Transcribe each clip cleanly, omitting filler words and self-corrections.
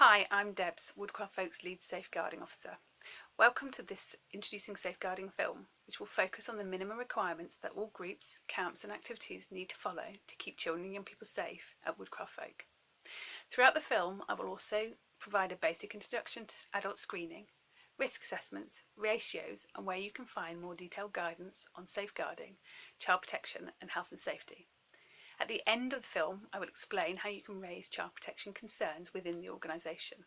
Hi, I'm Debs, Woodcraft Folk's lead safeguarding officer. Welcome to this Introducing Safeguarding film, which will focus on the minimum requirements that all groups, camps and activities need to follow to keep children and young people safe at Woodcraft Folk. Throughout the film, I will also provide a basic introduction to adult screening, risk assessments, ratios and where you can find more detailed guidance on safeguarding, child protection and health and safety. At the end of the film, I will explain how you can raise child protection concerns within the organisation.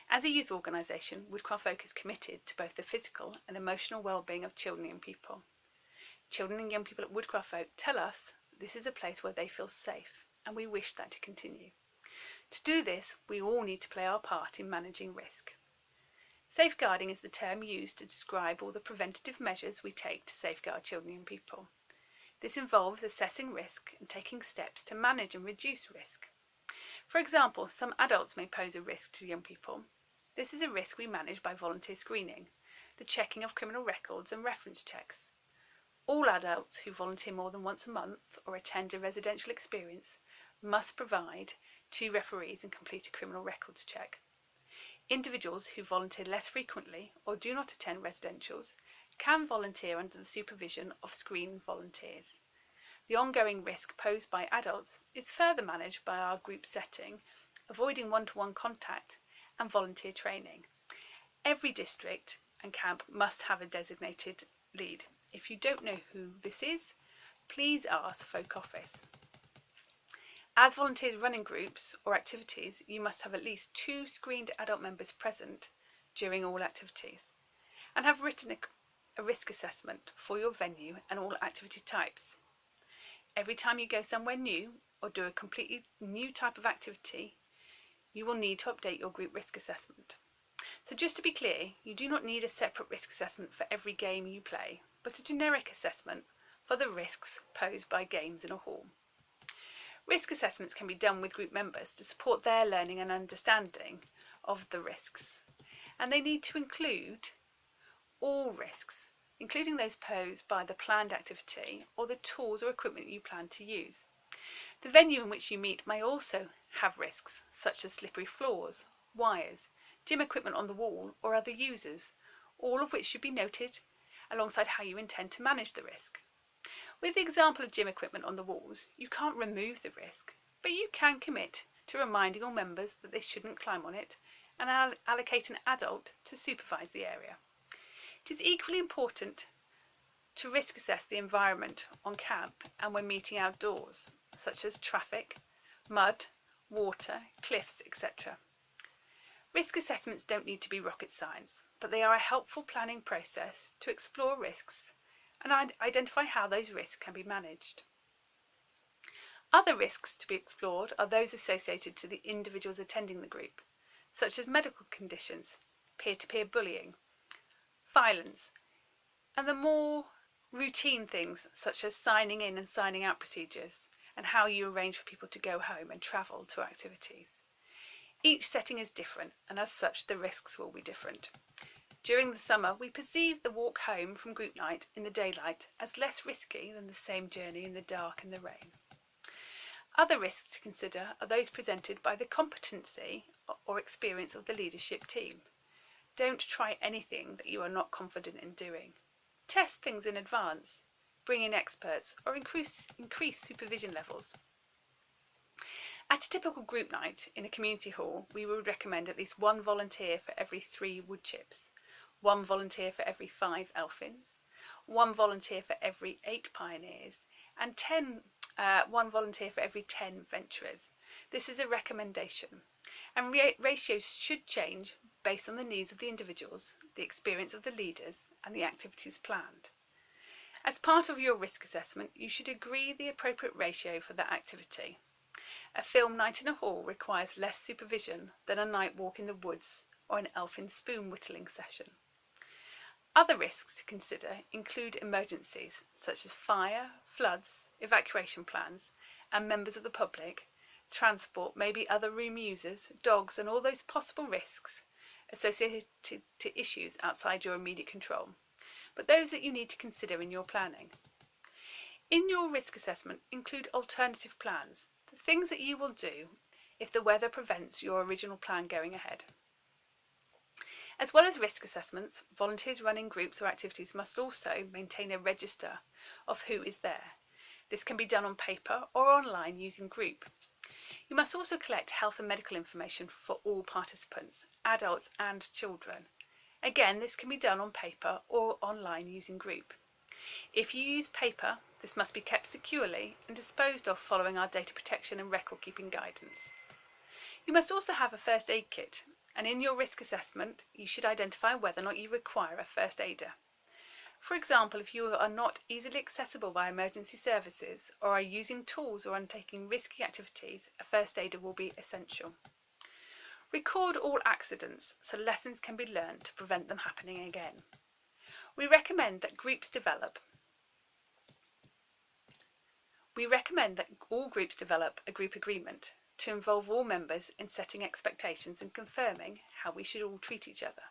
As a youth organisation, Woodcraft Folk is committed to both the physical and emotional well-being of children and young people. Children and young people at Woodcraft Folk tell us this is a place where they feel safe, and we wish that to continue. To do this, we all need to play our part in managing risk. Safeguarding is the term used to describe all the preventative measures we take to safeguard children and young people. This involves assessing risk and taking steps to manage and reduce risk. For example, some adults may pose a risk to young people. This is a risk we manage by volunteer screening, the checking of criminal records and reference checks. All adults who volunteer more than once a month or attend a residential experience must provide 2 referees and complete a criminal records check. Individuals who volunteer less frequently or do not attend residentials can volunteer under the supervision of screened volunteers. The ongoing risk posed by adults is further managed by our group setting, avoiding one-to-one contact and volunteer training. Every district and camp must have a designated lead. If you don't know who this is, please ask Folk Office. As volunteers running groups or activities, you must have at least 2 screened adult members present during all activities and have written a risk assessment for your venue and all activity types. Every time you go somewhere new or do a completely new type of activity, you will need to update your group risk assessment. So just to be clear, you do not need a separate risk assessment for every game you play, but a generic assessment for the risks posed by games in a hall. Risk assessments can be done with group members to support their learning and understanding of the risks, and they need to include all risks, including those posed by the planned activity or the tools or equipment you plan to use. The venue in which you meet may also have risks, such as slippery floors, wires, gym equipment on the wall or other users, all of which should be noted alongside how you intend to manage the risk. With the example of gym equipment on the walls, you can't remove the risk, but you can commit to reminding all members that they shouldn't climb on it and allocate an adult to supervise the area. It is equally important to risk assess the environment on camp and when meeting outdoors, such as traffic, mud, water, cliffs, etc. Risk assessments don't need to be rocket science, but they are a helpful planning process to explore risks and identify how those risks can be managed. Other risks to be explored are those associated to the individuals attending the group, such as medical conditions, peer-to-peer bullying, violence, and the more routine things such as signing in and signing out procedures and how you arrange for people to go home and travel to activities. Each setting is different, and as such the risks will be different. During the summer, we perceive the walk home from group night in the daylight as less risky than the same journey in the dark and the rain. Other risks to consider are those presented by the competency or experience of the leadership team. Don't try anything that you are not confident in doing. Test things in advance, bring in experts, or increase supervision levels. At a typical group night in a community hall, we would recommend at least 1 volunteer for every 3 wood chips, 1 volunteer for every 5 elfins, 1 volunteer for every 8 pioneers, and 1 volunteer for every 10 venturers. This is a recommendation, and ratios should change based on the needs of the individuals, the experience of the leaders, and the activities planned. As part of your risk assessment, you should agree the appropriate ratio for that activity. A film night in a hall requires less supervision than a night walk in the woods or an elfin spoon whittling session. Other risks to consider include emergencies such as fire, floods, evacuation plans, and members of the public, transport, maybe other room users, dogs, and all those possible risks associated to issues outside your immediate control, but those that you need to consider in your planning. In your risk assessment, include alternative plans, the things that you will do if the weather prevents your original plan going ahead. As well as risk assessments, volunteers running groups or activities must also maintain a register of who is there. This can be done on paper or online using Group. You must also collect health and medical information for all participants, adults and children. Again, this can be done on paper or online using Group. If you use paper, this must be kept securely and disposed of following our data protection and record keeping guidance. You must also have a first aid kit, and in your risk assessment, you should identify whether or not you require a first aider. For example, if you are not easily accessible by emergency services or are using tools or undertaking risky activities, a first aider will be essential. Record all accidents so lessons can be learned to prevent them happening again. We recommend that all groups develop a group agreement to involve all members in setting expectations and confirming how we should all treat each other.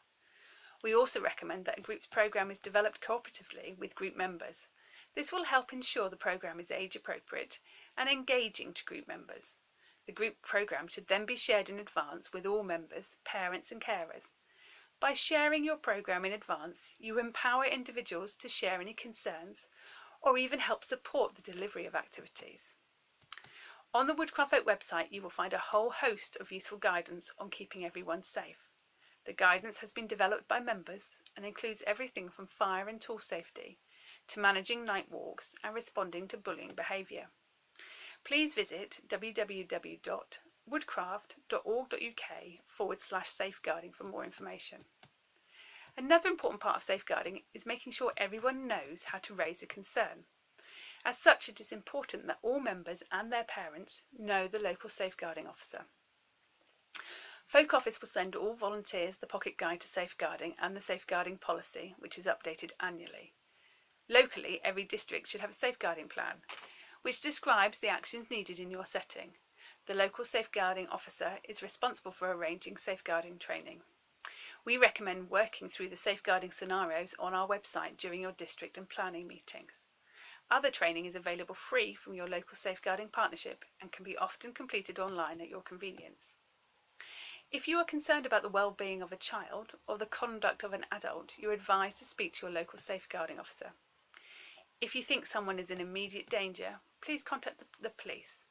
We also recommend that a group's programme is developed cooperatively with group members. This will help ensure the programme is age appropriate and engaging to group members. The group programme should then be shared in advance with all members, parents and carers. By sharing your programme in advance, you empower individuals to share any concerns or even help support the delivery of activities. On the Woodcraft Oak website, you will find a whole host of useful guidance on keeping everyone safe. The guidance has been developed by members and includes everything from fire and tool safety to managing night walks and responding to bullying behaviour. Please visit www.woodcraft.org.uk/safeguarding for more information. Another important part of safeguarding is making sure everyone knows how to raise a concern. As such, it is important that all members and their parents know the local safeguarding officer. Folk Office will send all volunteers the Pocket Guide to Safeguarding and the Safeguarding Policy, which is updated annually. Locally, every district should have a safeguarding plan, which describes the actions needed in your setting. The local safeguarding officer is responsible for arranging safeguarding training. We recommend working through the safeguarding scenarios on our website during your district and planning meetings. Other training is available free from your local safeguarding partnership and can be often completed online at your convenience. If you are concerned about the well-being of a child or the conduct of an adult, you are advised to speak to your local safeguarding officer. If you think someone is in immediate danger, please contact the police.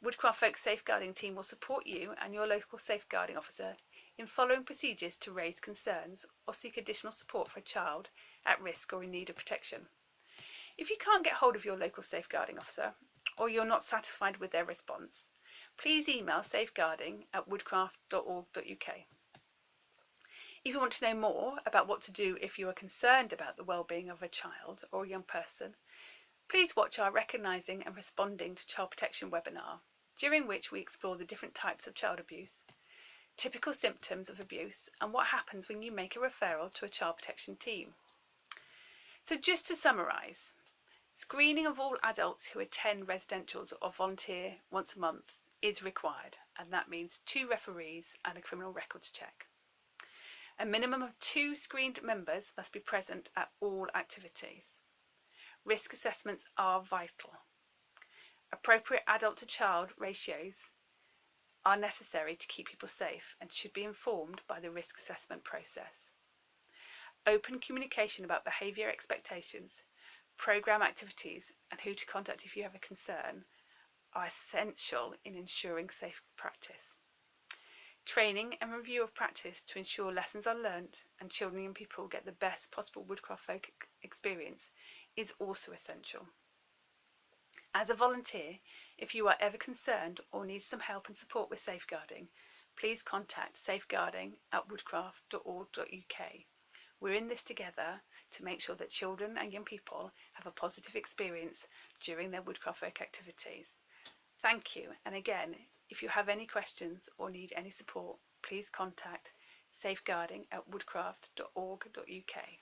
Woodcraft Folk Safeguarding Team will support you and your local safeguarding officer in following procedures to raise concerns or seek additional support for a child at risk or in need of protection. If you can't get hold of your local safeguarding officer or you're not satisfied with their response, please email safeguarding@woodcraft.org.uk. If you want to know more about what to do if you are concerned about the well-being of a child or a young person, please watch our Recognising and Responding to Child Protection webinar, during which we explore the different types of child abuse, typical symptoms of abuse, and what happens when you make a referral to a child protection team. So just to summarise, screening of all adults who attend residentials or volunteer once a month is required, and that means 2 referees and a criminal records check. A minimum of 2 screened members must be present at all activities. Risk assessments are vital. Appropriate adult to child ratios are necessary to keep people safe and should be informed by the risk assessment process. Open communication about behaviour expectations, programme activities and who to contact if you have a concern are essential in ensuring safe practice. Training and review of practice to ensure lessons are learnt and children and people get the best possible Woodcraft Folk experience is also essential. As a volunteer, if you are ever concerned or need some help and support with safeguarding, please contact safeguarding@woodcraft.org.uk. We're in this together to make sure that children and young people have a positive experience during their Woodcraft Folk activities. Thank you, and again, if you have any questions or need any support, please contact safeguarding@woodcraft.org.uk.